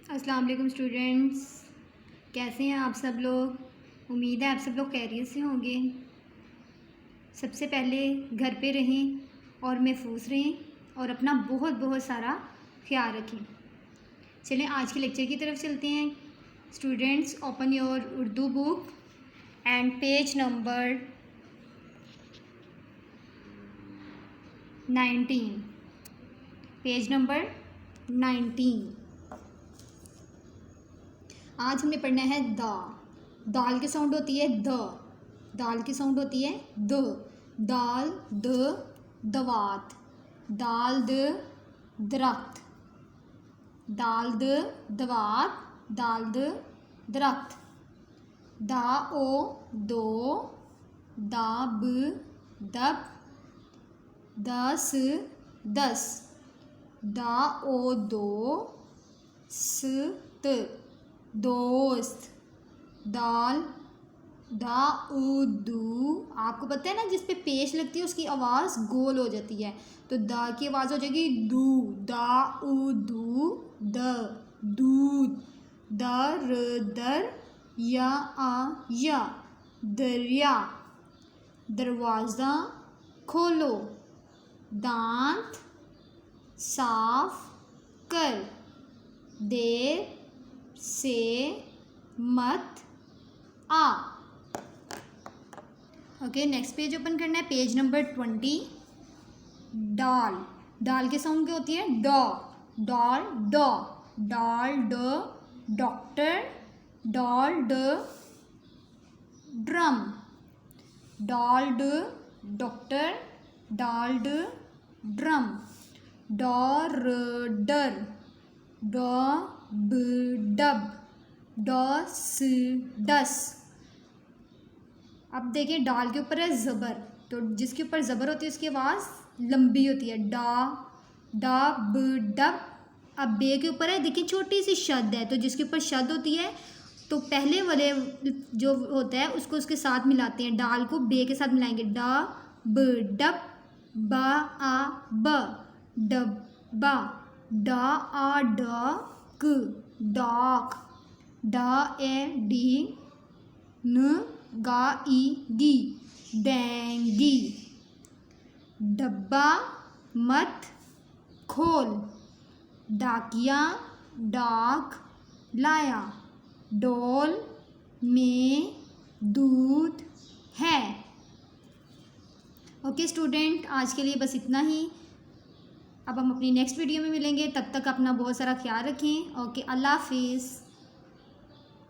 अस्सलाम वालेकुम स्टूडेंट्स, कैसे हैं आप सब लोग। उम्मीद है आप सब लोग खैरियत से होंगे। सबसे पहले घर पे रहें और महफूज रहें और अपना बहुत बहुत सारा ख्याल रखें। चलें आज के लेक्चर की तरफ चलते हैं। Students open your Urdu book and page number 19। Page number 19। आज हमने पढ़ना है दाल की साउंड होती है द। दाल की साउंड होती है द। दाल द दवात। दाल द दरख्त। दाल द दवात। दाल द दरख्त। दा ओ दो। दा ब दब। दस दस। दा ओ दो स त दोस्त। दाल दा उदू। आपको पता है ना जिस पे पेश लगती है उसकी आवाज़ गोल हो जाती है, तो दा की आवाज़ हो जाएगी दू। दा उदू द दूध। दर दर या आ या दरिया। दरवाज़ा खोलो। दांत साफ कर। देर से मत आ। ओके, नेक्स्ट पेज ओपन करना है, पेज नंबर 20। दाल की साउंड क्या होती है डॉ। डॉल डॉ। डॉल ड डॉक्टर। डॉल ड ड्रम। डॉल ड डॉक्टर। डॉल ड ड्रम। डॉर डर। डॉ ब डब। डॉस डस। अब देखिए डाल के ऊपर है ज़बर, तो जिसके ऊपर ज़बर होती है उसकी आवाज़ लंबी होती है डा। डा ब डब। अब बे के ऊपर है देखिए छोटी सी शद है, तो जिसके ऊपर शद होती है तो पहले वाले जो होता है उसको उसके साथ मिलाते हैं, डाल को बे के साथ मिलाएंगे। डा ब डब। बा आ ब डब्बा। डा आ ड क डॉक। डा ए डी न गा ई गी डेंगी। डब्बा मत खोल। डाकिया डाक लाया। डोल में दूध है। ओके स्टूडेंट, आज के लिए बस इतना ही। अब हम अपनी नेक्स्ट वीडियो में मिलेंगे, तब तक अपना बहुत सारा ख्याल रखें। ओके, अल्लाह हाफिज़।